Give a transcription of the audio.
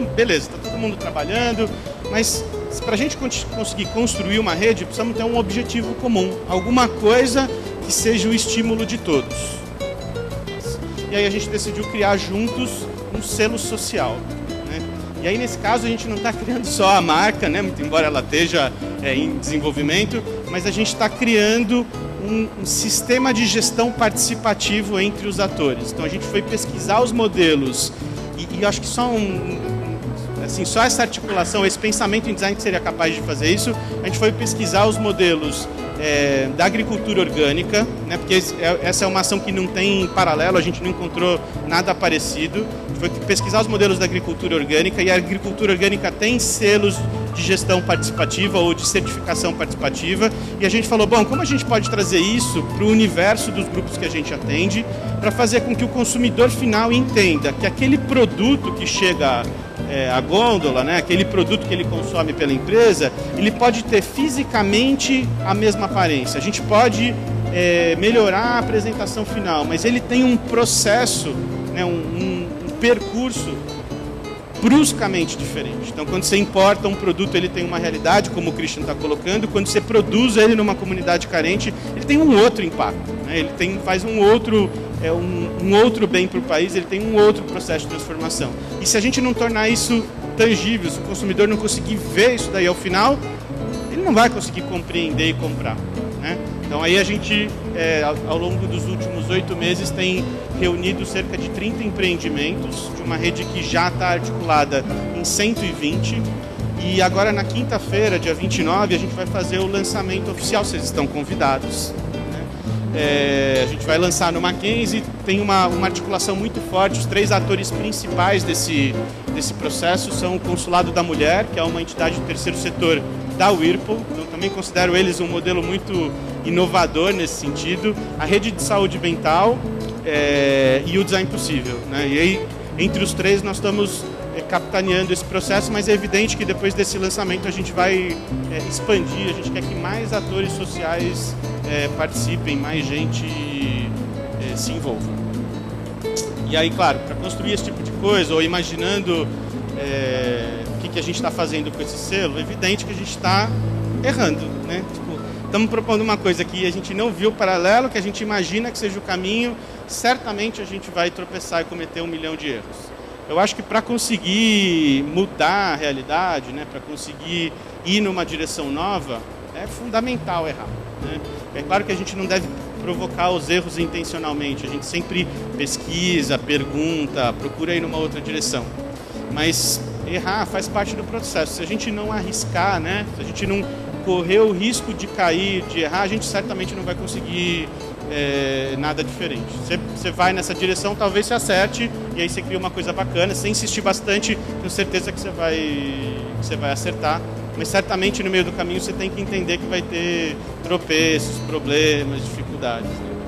beleza, está todo mundo trabalhando, mas para a gente conseguir construir uma rede, precisamos ter um objetivo comum, alguma coisa que seja o estímulo de todos. E aí a gente decidiu criar juntos um selo social, né? E aí nesse caso a gente não está criando só a marca, né? Muito embora ela esteja em desenvolvimento, mas a gente está criando um sistema de gestão participativo entre os atores. Então a gente foi pesquisar os modelos e acho que só essa articulação, esse pensamento em design que seria capaz de fazer isso. A gente foi pesquisar os modelos da agricultura orgânica, né, porque essa é uma ação que não tem paralelo, a gente não encontrou nada parecido. A gente foi pesquisar os modelos da agricultura orgânica e a agricultura orgânica tem selos de gestão participativa ou de certificação participativa, e a gente falou, bom, como a gente pode trazer isso para o universo dos grupos que a gente atende, para fazer com que o consumidor final entenda que aquele produto que chega à gôndola, né, aquele produto que ele consome pela empresa, ele pode ter fisicamente a mesma aparência, a gente pode melhorar a apresentação final, mas ele tem um processo, né, um percurso bruscamente diferente. Então, quando você importa um produto, ele tem uma realidade, como o Christian está colocando. Quando você produz ele numa comunidade carente, ele tem um outro impacto, né? Ele faz um outro bem para o país, ele tem um outro processo de transformação. E se a gente não tornar isso tangível, se o consumidor não conseguir ver isso daí ao final, ele não vai conseguir compreender e comprar, né? Então, aí a gente, ao longo dos últimos 8 meses, tem reunido cerca de 30 empreendimentos de uma rede que já está articulada em 120. E agora, na quinta-feira, dia 29, a gente vai fazer o lançamento oficial. Vocês estão convidados, né? A gente vai lançar no Mackenzie, tem uma articulação muito forte. Os 3 atores principais desse processo são o Consulado da Mulher, que é uma entidade do terceiro setor da Whirlpool. Então, também considero eles um modelo muito inovador nesse sentido. A Rede de Saúde Mental e o Design Possível, né? E aí, entre os 3, nós estamos capitaneando esse processo, mas é evidente que depois desse lançamento a gente vai expandir, a gente quer que mais atores sociais participem, mais gente se envolva. E aí, claro, para construir esse tipo de coisa, ou imaginando o que a gente está fazendo com esse selo, é evidente que a gente está errando, né? Estamos propondo uma coisa que a gente não viu paralelo, que a gente imagina que seja o caminho, certamente a gente vai tropeçar e cometer 1 milhão de erros. Eu acho que para conseguir mudar a realidade, né, para conseguir ir numa direção nova, é fundamental errar, né? É claro que a gente não deve provocar os erros intencionalmente, a gente sempre pesquisa, pergunta, procura ir numa outra direção. Mas errar faz parte do processo. Se a gente não arriscar, né, se a gente não correr o risco de cair, de errar, a gente certamente não vai conseguir nada diferente. Você vai nessa direção, talvez você acerte, e aí você cria uma coisa bacana. Se insistir bastante, tenho certeza que você vai acertar, mas certamente no meio do caminho você tem que entender que vai ter tropeços, problemas, dificuldades, né?